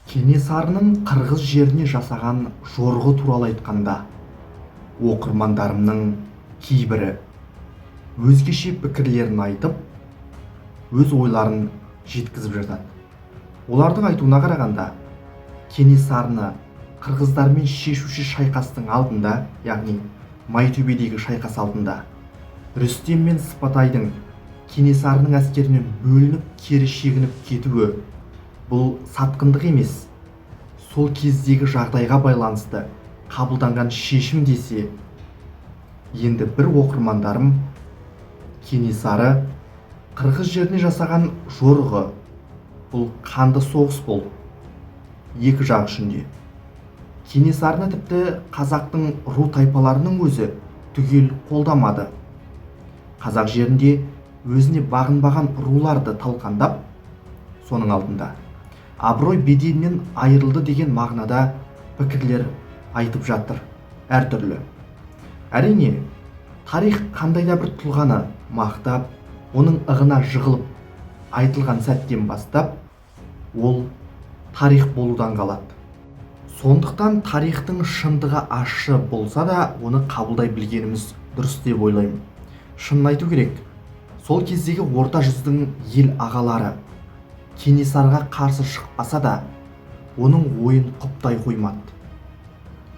Кенесарының қырғыз жеріне жасаған жорығы туралы айтқанда, оқырмандарымның кейбірі өзгеше пікірлерін айтып, өз ойларын жеткізіп жатады. Олардың айтуына қарағанда, Кенесарыны қырғыздармен шешуші шайқастың алдында, яғни Майтөбедегі шайқас алдында, Рүстем мен Сыпатайдың Кенесарының әскерінен бөлініп кері шегініп кетуі бұл сатқындық емес, сол кездегі жағдайға байланысты қабылданған шешім десе, енді бір оқырмандарым Кенесары қырғыз жеріне жасаған жорығы бұл қанды соғыс болды. Екі жақ үшін де. Кенесарыны тіпті қазақтың ру тайпаларының өзі түгел қолдамады. Қазақ жерінде өзіне бағынбаған руларды талқандап, соның алдында абырой беделінен айырылды деген мағынада пікірлер айтып жатыр, әртүрлі. Әрине, тарих қандай да бір тұлғаны мақтап, оның ығына жығылып айтылған сәттен бастап, ол тарих болудан қалады. Сондықтан тарихтың шындығы ащы болса да, оны қабылдай білгеніміз дұрыс деп ойлаймын. Шынын айту керек, сол кездегі орта жүздің ел ағалары Кенесарыға қарсы шықпаса да, оның ойын құптай қоймады.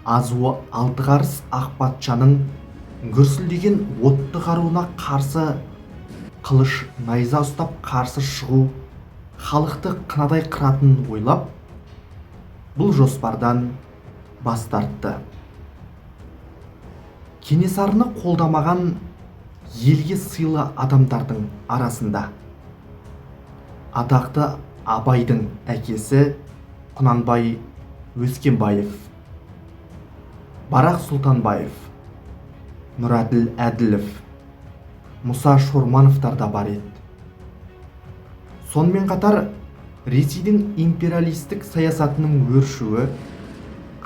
Азуы алты қарыс ақ патшаның гүрсілдеген отты қаруына қарсы қылыш найза ұстап қарсы шығу халықты қынадай қыратынын ойлап, бұл жоспардан бас тартты. Кенесарыны қолдамаған елге сыйлы адамдардың арасында атақты Абайдың әкесі Құнанбай Өскенбаев, Барақ Сұлтанбаев, Мұраділ Әділов, Мұса Шормановтар да бар еді. Сонымен қатар Ресейдің империалистік саясатының өршуі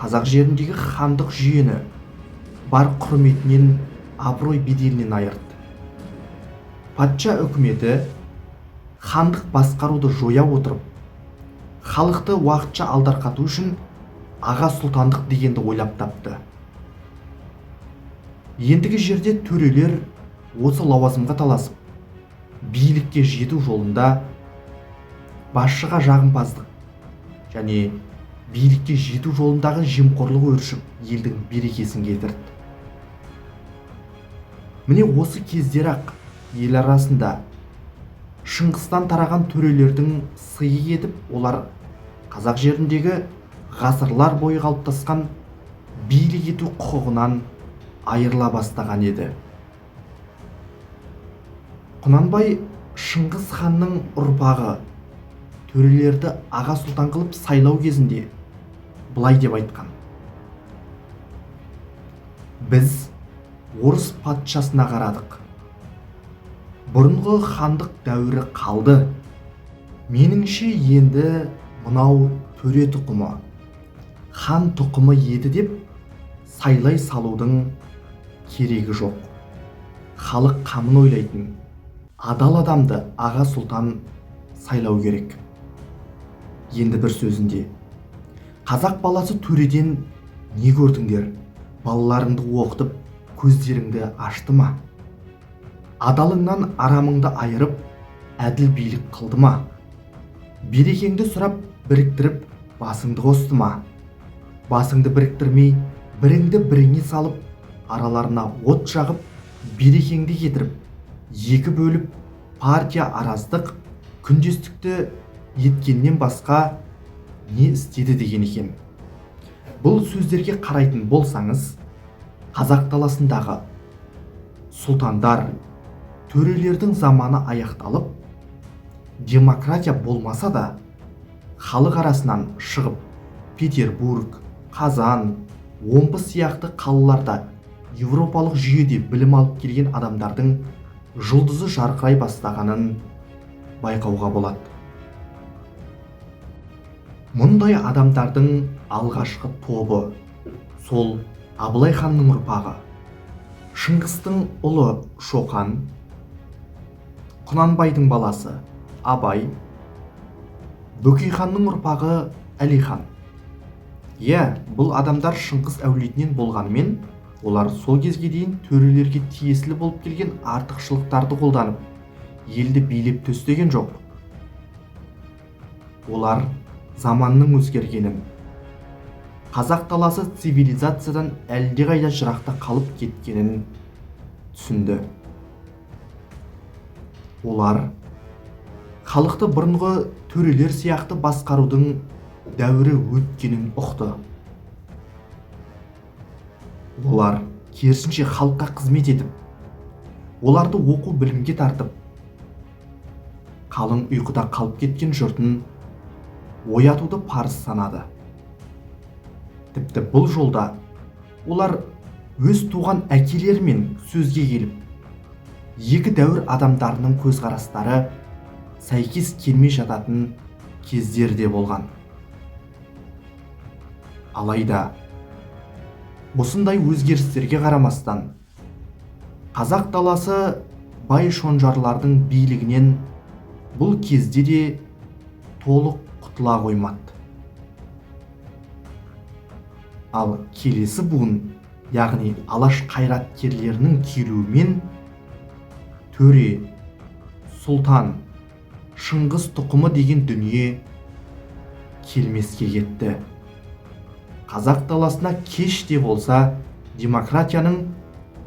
қазақ жеріндегі хандық жүйені бар құрметінен, абырой беделінен айырды. Патша үкіметі хандық басқаруды жоя отырып, халықты уақытша алдарқату үшін аға сұлтандық дегенді ойлап тапты. Ендігі жерде төрелер осы лауазымға таласып, билікке жету жолында басшыға жағымпаздық және билікке жету жолындағы жемқорлық өршіп, елдің берекесін кетірді. Міне осы кездер-ақ ел арасында Шыңғыстан тараған төрелердің сыйы етіп, олар қазақ жеріндегі ғасырлар бойы қалыптасқан билік ету құқығынан айырыла бастаған еді. Құнанбай Шыңғыс ханның ұрпағы төрелерді аға сұлтан қылып сайлау кезінде былай деп айтқан: біз орыс патшасына қарадық. Бұрынғы хандық дәуірі қалды. Меніңше енді мынау төре тұқымы, хан тұқымы еді деп сайлай салудың керегі жоқ. Халық қамын ойлайтын адал адамды аға сұлтан сайлау керек. Енді бір сөзінде: қазақ баласы төреден не көрдіңдер? Балаларыңды оқытып, көздеріңді ашты ма? Адалыңнан арамыңды айырып, әділ билік қылды ма? Берекеңді сұрап, біріктіріп, басыңды қосты ма? Басыңды біріктірмей, біріңді біріңе салып, араларына от жағып, берекеңді кетіріп, екі бөліп, партия араздық, күндестікті еткеннен басқа не істеді деген екен. Бұл сөздерге қарайтын болсаңыз, қазақ даласындағы сұлтандар, төрелердің заманы аяқталып, демократия болмаса да, халық арасынан шығып, Петербург, Қазан, Омбы сияқты қалаларда европалық жүйеде білім алып келген адамдардың жұлдызы жарқырай бастағанын байқауға болады. Мұндай адамдардың алғашқы тобы сол Абылай ханның ұрпағы, Шыңғыстың ұлы Шоқан, Құнанбайдың баласы Абай, Бөкей ханның ұрпағы Әлихан. Иә, бұл адамдар Шыңғыс әулетінен болғанымен, олар сол кезге дейін төрелерге тиесілі болып келген артықшылықтарды қолданып, елді билеп төстеген жоқ. Олар заманның өзгергенін, қазақ даласы цивилизациядан әлдеқайда жырақта қалып кеткенін түсінді. Олар халықты бұрынғы төрелер сияқты басқарудың дәуірі өткенін ұқты. Олар керісінше халыққа қызмет етіп, оларды оқу білімге тартып, қалың ұйқыда қалып кеткен жұртын оятуды парыз санады. Тіпті бұл жолда олар өз туған әкелерімен сөзге келіп, екі дәуір адамдарының көзқарастары сәйкес келмей жататын кездерде болған. Алайда осындай өзгерістерге қарамастан, қазақ даласы бай шонжарлардың билігінен бұл кезде де толық құтыла қоймады. Ал келесі буын, яғни алаш қайраткерлерінің келуімен төре, сұлтан, Шыңғыс тұқымы деген дүние келмеске кетті. Қазақ даласына кеш те болса демократияның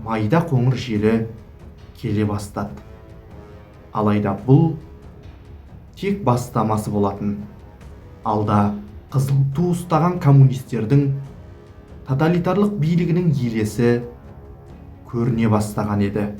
майда қоңыр желі келе бастады. Алайда бұл тек бастамасы болатын. Алда қызыл ту ұстаған коммунистердің тоталитарлық билігінің елесі көріне бастаған еді.